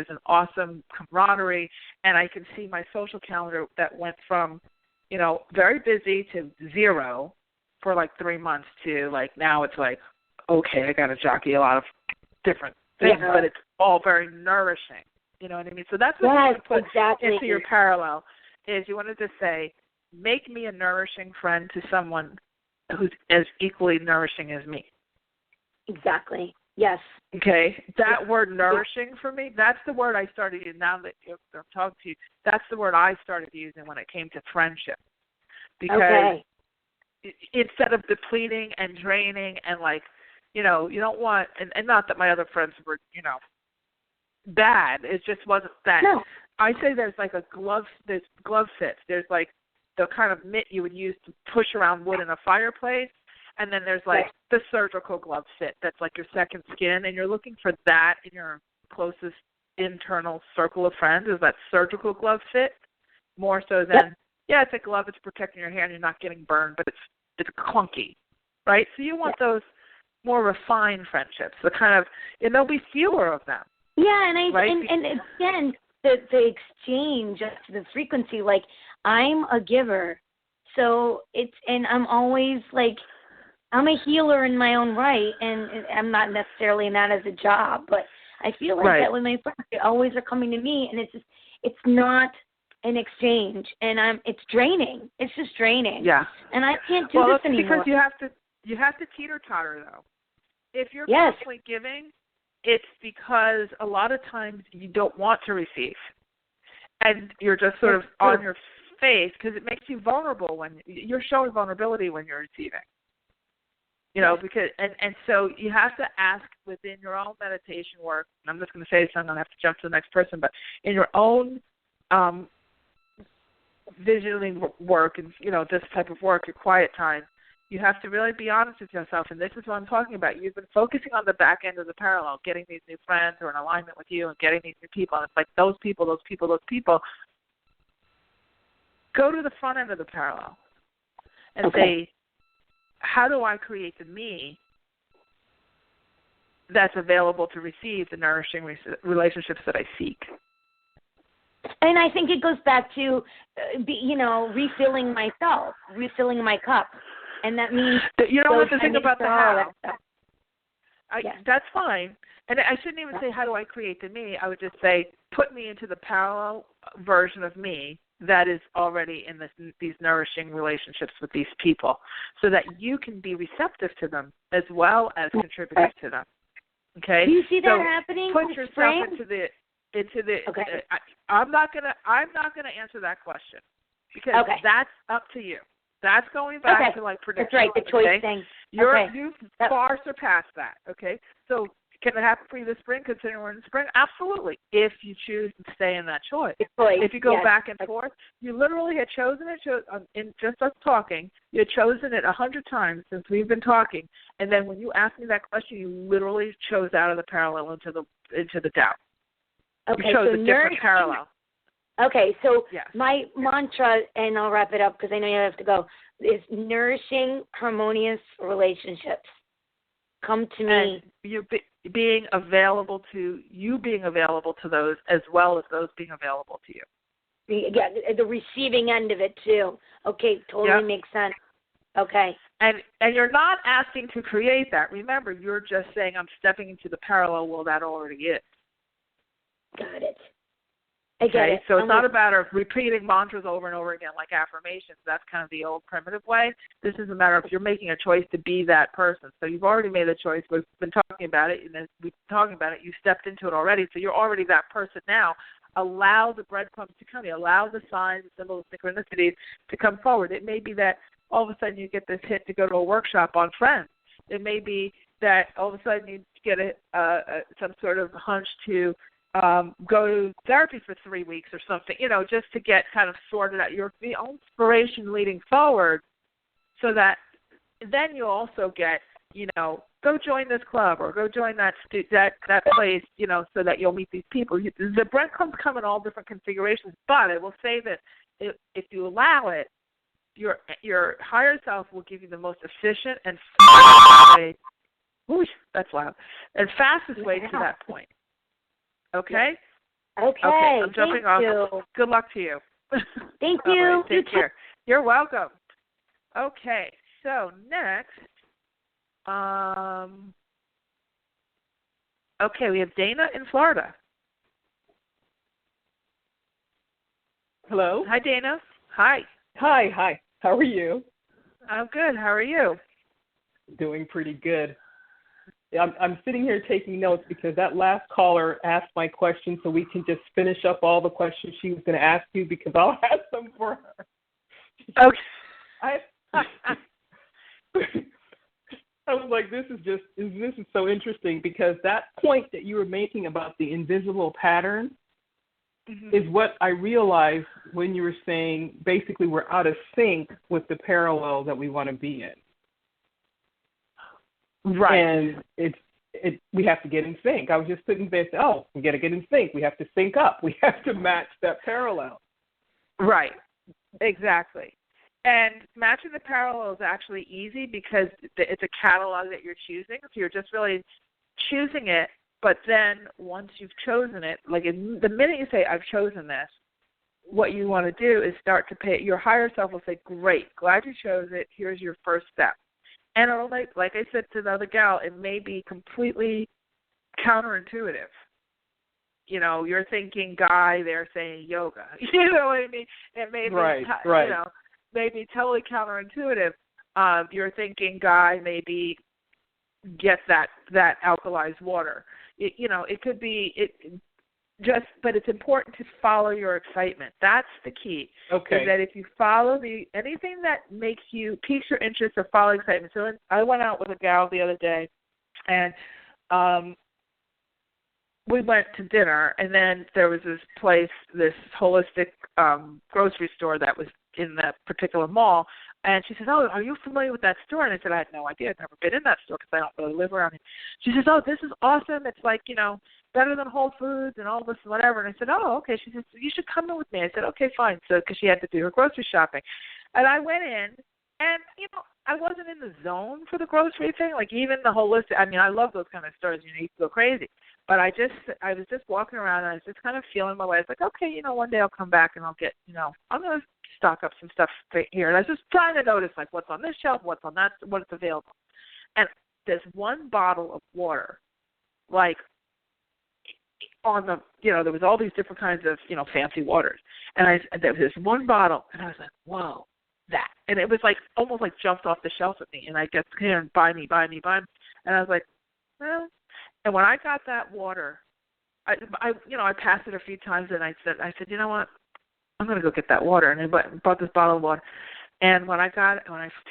an awesome camaraderie, and I can see my social calendar that went from very busy to zero for like 3 months to like now it's like, okay, I got to jockey a lot of different things, but it's all very nourishing. You know what I mean? So that's what you want to put into your parallel is you wanted to say, make me a nourishing friend to someone who's as equally nourishing as me.
Exactly. Yes.
Okay. That word nourishing for me, that's the word I started using now that I'm talking to you. That's the word I started using when it came to friendship. Because instead of depleting and draining and like, you don't want, and not that my other friends were, bad. It just wasn't that.
No.
I say there's like there's glove fits. There's like the kind of mitt you would use to push around wood in a fireplace, and then there's like the surgical glove fit that's like your second skin, and you're looking for that in your closest internal circle of friends is that surgical glove fit, more so than, it's a glove, it's protecting your hand, you're not getting burned, but it's clunky, right? So you want those more refined friendships, the kind of, and there'll be fewer of them.
Yeah, and again, the exchange, the frequency, like, I'm a giver, so and I'm always like, I'm a healer in my own right, and I'm not necessarily in that as a job, but I feel like that with my friends, they always are coming to me, and it's not an exchange, and it's draining. It's just draining. Yeah. And I can't do this anymore.
Because you have to teeter-totter, though. If you're constantly giving, it's because a lot of times you don't want to receive, and you're just sort of on your face because it makes you vulnerable when you're showing vulnerability when you're receiving. Because and so you have to ask within your own meditation work. And I'm just going to say this, I'm going to have to jump to the next person, but in your own visioning work and this type of work, your quiet time, you have to really be honest with yourself. And this is what I'm talking about. You've been focusing on the back end of the parallel, getting these new friends who are in alignment with you and getting these new people. And it's like those people. Go to the front end of the parallel and say, how do I create the me that's available to receive the nourishing relationships that I seek.
And I think it goes back to, refilling myself, refilling my cup. And that means...
You know what the thing about the how?
Yes.
That's fine. And I shouldn't even say, how do I create the me? I would just say, put me into the parallel version of me that is already in these nourishing relationships with these people, so that you can be receptive to them as well as contributing to them. Okay?
Do you see that happening?
Put yourself into the.
Okay.
I'm not gonna answer that question, because that's up to you. That's going back to like prediction.
That's right, the choice thing.
You've far surpassed that. Okay, so can it happen for you this spring, considering we're in spring? Absolutely, if you choose to stay in that choice. If you go back and forth, you literally had chosen it. In just us talking, you had chosen it 100 times since we've been talking, and then when you asked me that question, you literally chose out of the parallel into the doubt.
Okay,
you chose
so
a different parallel.
Okay, so
yes.
My mantra, and I'll wrap it up because I know you have to go, is nourishing harmonious relationships. Come to me.
And you being available to those, as well as those being available to you.
Yeah, the receiving end of it too. Okay, totally makes sense. Okay.
And you're not asking to create that. Remember, you're just saying, I'm stepping into the parallel world that already is.
Got it.
Okay, so it's not a matter of repeating mantras over and over again like affirmations. That's kind of the old primitive way. This is a matter of you're making a choice to be that person. So you've already made the choice. We've been talking about it, and as we've been talking about it, you stepped into it already. So you're already that person now. Allow the breadcrumbs to come. You allow the signs, the symbols, the synchronicities to come forward. It may be that all of a sudden you get this hit to go to a workshop on Friends. It may be that all of a sudden you get some sort of hunch to go to therapy for 3 weeks or something, just to get kind of sorted out. Your inspiration leading forward, so that then you'll also get, go join this club or go join that place, so that you'll meet these people. The breadcrumbs come in all different configurations, but I will say that if you allow it, your higher self will give you the most efficient and fastest way. Whoosh, that's loud. And fastest way to that point. Okay?
Okay.
I'm jumping off.
You.
Good luck to you.
Thank you.
Right, take care. You're welcome. Okay, so next, we have Dana in Florida.
Hello.
Hi, Dana. Hi.
Hi. How are you?
I'm good. How are you?
Doing pretty good. I'm sitting here taking notes because that last caller asked my question, so we can just finish up all the questions she was going to ask you, because I'll ask them for her.
Okay.
I was like, this is so interesting, because that point that you were making about the invisible pattern is what I realized when you were saying basically we're out of sync with the parallel that we want to be in.
Right.
And we have to get in sync. I was just sitting there saying, we got to get in sync. We have to sync up. We have to match that parallel.
Right. Exactly. And matching the parallel is actually easy because it's a catalog that you're choosing. So you're just really choosing it. But then once you've chosen it, like the minute you say, I've chosen this, what you want to do is start to pay. Your higher self will say, great, glad you chose it. Here's your first step. And it'll, like I said to the other gal, it may be completely counterintuitive. You're thinking guy, they're saying yoga. You know what I mean? It may be,
right.
Maybe totally counterintuitive. You're thinking guy, maybe get that alkalized water. It could be but it's important to follow your excitement. That's the key.
Okay.
Is that if you follow anything that piques your interest or follow excitement. So I went out with a gal the other day, and we went to dinner, and then there was this place, this holistic grocery store that was in that particular mall. And she says, are you familiar with that store? And I said, I had no idea. I'd never been in that store because I don't really live around here. She says, this is awesome. It's like, better than Whole Foods and all this and whatever. And I said, okay. She says, you should come in with me. I said, okay, fine. So because she had to do her grocery shopping. And I went in, And, I wasn't in the zone for the grocery thing. Like, even the holistic, I mean, I love those kind of stores. You can go crazy. But I was just walking around, and I was just kind of feeling my way. I was like, okay, one day I'll come back and I'll get, I'm going to stock up some stuff here. And I was just trying to notice, like, what's on this shelf, what's on that, what's available. And there's one bottle of water, like, on the, there was all these different kinds of, fancy waters. And there was this one bottle, and I was like, whoa, that. And it was like, almost like jumped off the shelf at me. And I kept hearing, buy me. And I was like, well. And when I got that water, I passed it a few times, and I said, you know what? I'm going to go get that water. And I bought this bottle of water. And when I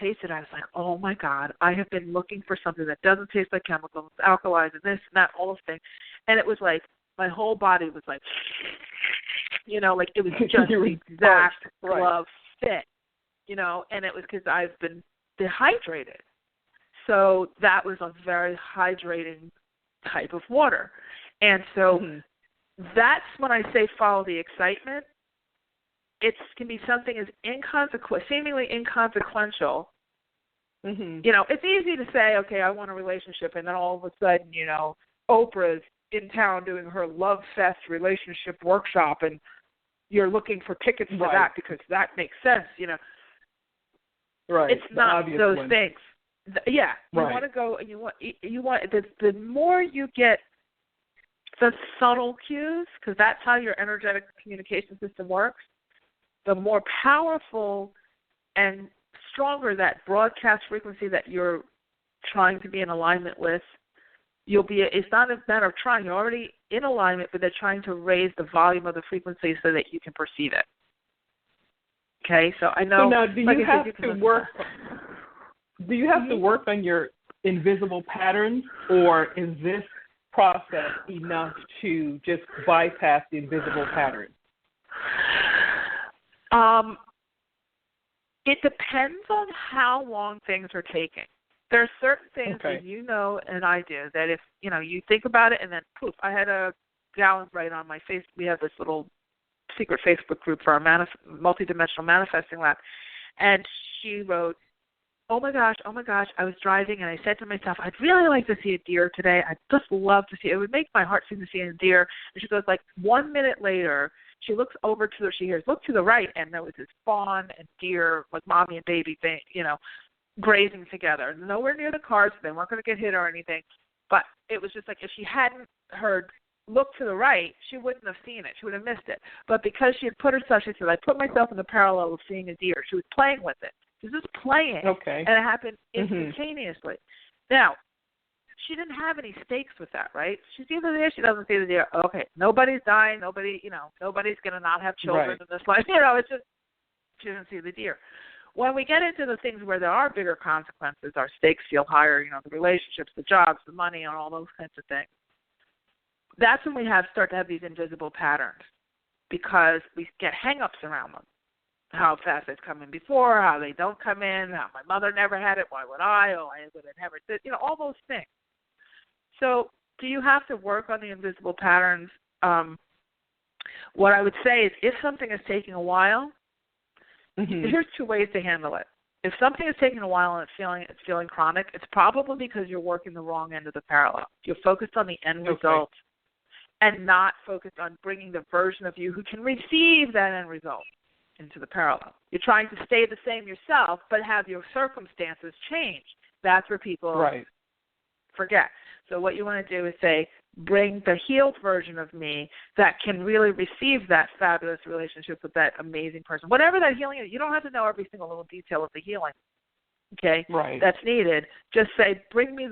tasted it, I was like, oh, my God, I have been looking for something that doesn't taste like chemicals, alkalis, and this and that, all those things. And it was like, my whole body was like, like it was just the exact glove fit, and it was because I've been dehydrated. So that was a very hydrating type of water. And so that's when I say follow the excitement. It can be something as seemingly inconsequential. It's easy to say, okay, I want a relationship, and then all of a sudden, Oprah's in town doing her Love Fest relationship workshop, and you're looking for tickets for that because that makes sense,
Right.
It's not those
one.
things. Yeah. You want to go, and you want the more you get the subtle cues, because that's how your energetic communication system works, the more powerful and stronger that broadcast frequency that you're trying to be in alignment with, it's not a matter of trying. You're already in alignment, but they're trying to raise the volume of the frequency so that you can perceive it. Okay, so I know.
So now, do you have to work on your invisible patterns, or is this process enough to just bypass the invisible patterns?
It depends on how long things are taking. There are certain things that and I do, that if, you think about it and then poof, I had a gal write on my face. We have this little secret Facebook group for our multidimensional manifesting lab. And she wrote, oh my gosh, I was driving and I said to myself, I'd really like to see a deer today. I'd just love to see it. It would make my heart sing to see a deer. And she goes, like, 1 minute later, she looks over to her, she hears, look to the right, and there was this fawn and deer, like mommy and baby thing, grazing together. Nowhere near the cars, so they weren't going to get hit or anything. But it was just like, if she hadn't heard look to the right, she wouldn't have seen it. She would have missed it. But because she had put herself, she said, I put myself in the parallel of seeing a deer. She was playing with it. She was just playing.
Okay.
And it happened instantaneously. Now, she didn't have any stakes with that, right? She's either there, she doesn't see the deer. Okay, nobody's dying. Nobody's going to not have children in this life. It's just, she didn't see the deer. When we get into the things where there are bigger consequences, our stakes feel higher, the relationships, the jobs, the money, and all those kinds of things. That's when we start to have these invisible patterns, because we get hang-ups around them. How fast it's come in before, how they don't come in, how my mother never had it, why would I? Oh, I would have never did, all those things. So do you have to work on the invisible patterns? What I would say is, if something is taking a while, here's two ways to handle it. If something is taking a while and it's feeling chronic, it's probably because you're working the wrong end of the parallel. You're focused on the end result and not focused on bringing the version of you who can receive that end result into the parallel. You're trying to stay the same yourself, but have your circumstances change. That's where people forget. So what you want to do is say, bring the healed version of me that can really receive that fabulous relationship with that amazing person. Whatever that healing is, you don't have to know every single little detail of the healing. Okay?
Right.
That's needed. Just say, bring me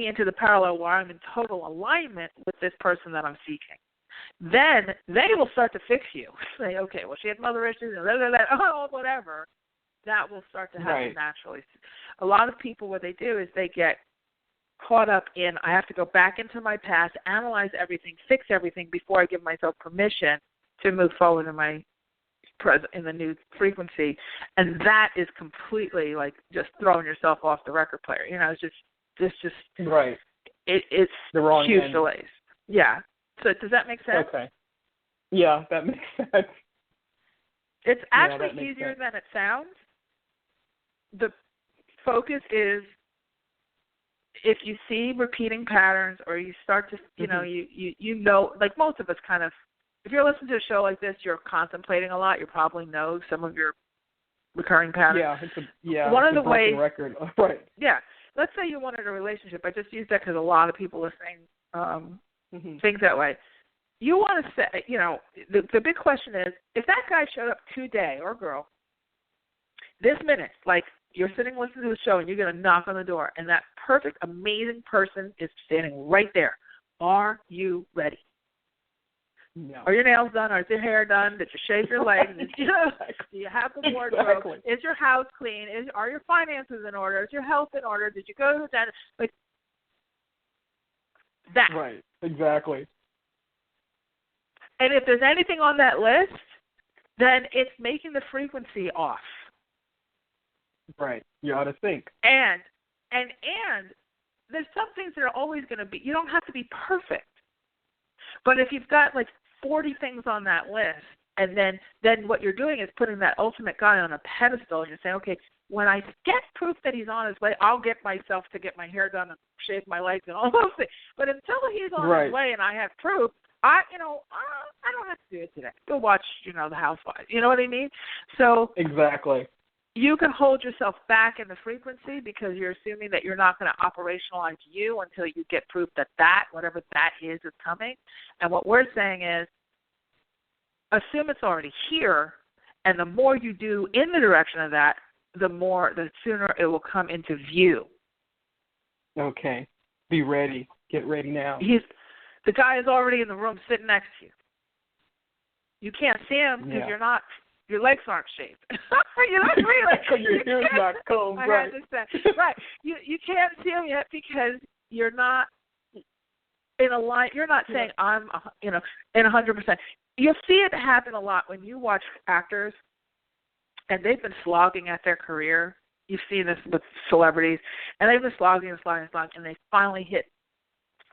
into the parallel where I'm in total alignment with this person that I'm seeking. Then they will start to fix you. Say, okay, well, she had mother issues, whatever. That will start to happen naturally. A lot of people, what they do is they get caught up in, I have to go back into my past, analyze everything, fix everything before I give myself permission to move forward in my in the new frequency. And that is completely like just throwing yourself off the record player. It's just it's
the wrong
huge
end.
delays. Yeah. So does that make sense?
Okay. Yeah, that makes sense.
It's actually easier than it sounds. the focus is if you see repeating patterns or you start to, you know, you know, like most of us kind of, if you're listening to a show like this, you're contemplating a lot. You probably know some of your recurring patterns. One of the ways,
record. Right.
Yeah. Let's say you wanted a relationship. I just use that because a lot of people listening think that way. You want to say, you know, the big question is, if that guy showed up today, or girl, this minute, like you're sitting listening to the show and you're going to knock on the door and that perfect, amazing person is standing right there. Are you ready?
No.
Are your nails done? Is your hair done? Did you shave your legs? Do you have the wardrobe?
Exactly.
Is your house clean? Are your finances in order? Is your health in order? Did you go to the dentist? Like that.
Right. Exactly.
And if there's anything on that list, then it's making the frequency off.
Right. You ought to think.
And there's some things that are always going to be, you don't have to be perfect. But if you've got like 40 things on that list, and then what you're doing is putting that ultimate guy on a pedestal, and you're saying, okay, when I get proof that he's on his way, I'll get myself to get my hair done and shave my legs and all those things. But until he's on his way and I have proof, I don't have to do it today. Go watch, The Housewives. You know what I mean? So
exactly.
You can hold yourself back in the frequency because you're assuming that you're not going to operationalize you until you get proof that whatever that is coming. And what we're saying is, assume it's already here, and the more you do in the direction of that, the sooner it will come into view. Okay.
Be ready. Get ready now.
The guy is already in the room sitting next to you. You can't see him because your legs aren't shaved. You're not really.
Your hair's not combed, right.
Right. You can't see him yet because you're not in a line. You're not saying I'm, in 100%. You'll see it happen a lot when you watch actors and they've been slogging at their career. You've seen this with celebrities, and they've been slogging, and they finally hit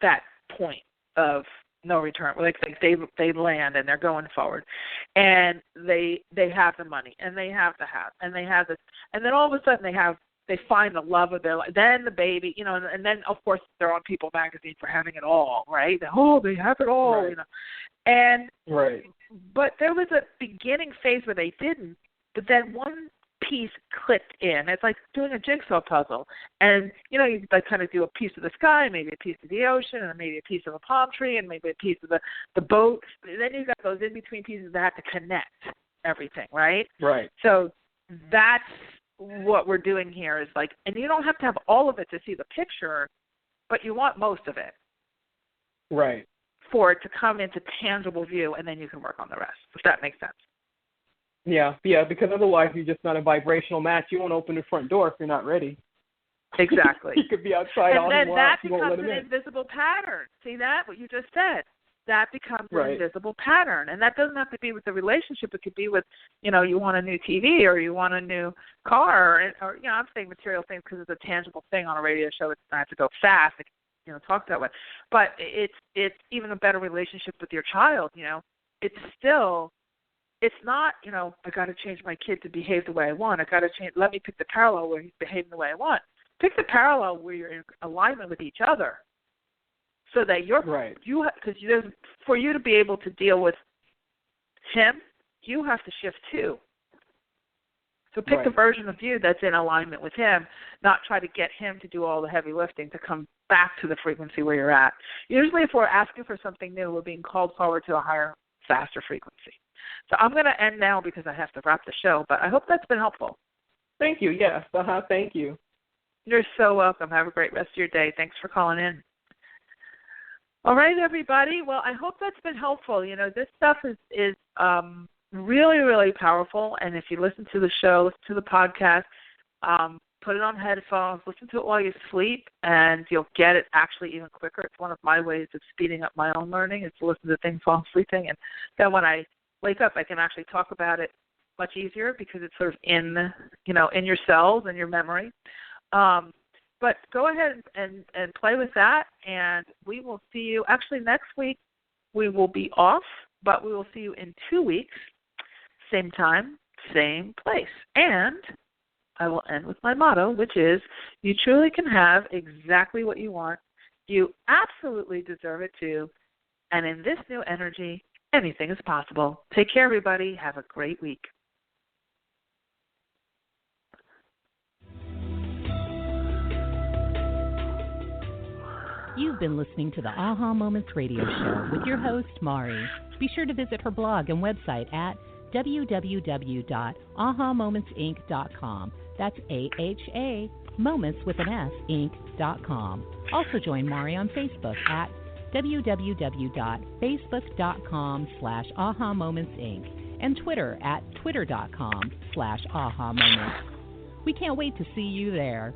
that point of no return. Like they land and they're going forward, and they have the money and they have the house and they have this, and then all of a sudden they find the love of their life. Then the baby, and then of course they're on People magazine for having it all, right? They have it all,
right.
And
right.
But there was a beginning phase where they didn't, but then one piece clicked in. It's like doing a jigsaw puzzle, and you like kind of do a piece of the sky, maybe a piece of the ocean, and maybe a piece of a palm tree, and maybe a piece of the boat. And then you've got those in between pieces that have to connect everything, right?
Right.
So that's what we're doing here is like, and you don't have to have all of it to see the picture, but you want most of it,
right?
For it to come into tangible view, and then you can work on the rest. If that makes sense.
Yeah, because otherwise you're just not a vibrational match. You won't open the front door if you're not ready.
Exactly.
You could be outside all the while.
And then that
you won't let
becomes
them
an invisible pattern. See that? What you just said. That becomes an invisible pattern. And that doesn't have to be with the relationship. It could be with, you want a new TV or you want a new car. Or I'm saying material things because it's a tangible thing on a radio show. It's not to go fast. Talk that way. But it's even a better relationship with your child, It's still... It's not, I got to change my kid to behave the way I want. I got to change. Let me pick the parallel where he's behaving the way I want. Pick the parallel where you're in alignment with each other, so that you're
right.
Because for you to be able to deal with him, you have to shift too. So pick the version of you that's in alignment with him. Not try to get him to do all the heavy lifting to come back to the frequency where you're at. Usually, if we're asking for something new, we're being called forward to a higher, faster frequency. So I'm going to end now because I have to wrap the show, but I hope that's been helpful.
Thank you. Yes. Thank you.
You're so welcome. Have a great rest of your day. Thanks for calling in. All right, everybody. Well, I hope that's been helpful. This stuff is really, really powerful, and if you listen to the show, listen to the podcast, put it on headphones, listen to it while you sleep, and you'll get it actually even quicker. It's one of my ways of speeding up my own learning is to listen to things while I'm sleeping, and then when I wake up, I can actually talk about it much easier because it's sort of in your cells and your memory. But go ahead and play with that, and we will see you. Actually, next week we will be off, but we will see you in 2 weeks, same time, same place. And I will end with my motto, which is, you truly can have exactly what you want. You absolutely deserve it too. And in this new energy, anything is possible. Take care, everybody. Have a great week.
You've been listening to the Aha Moments radio show with your host, Mari. Be sure to visit her blog and website at www.ahamomentsinc.com. That's AHA, moments with an S, inc.com. Also join Mari on Facebook at www.facebook.com/ahamomentsinc and Twitter at twitter.com/ahamoments. We can't wait to see you there.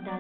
da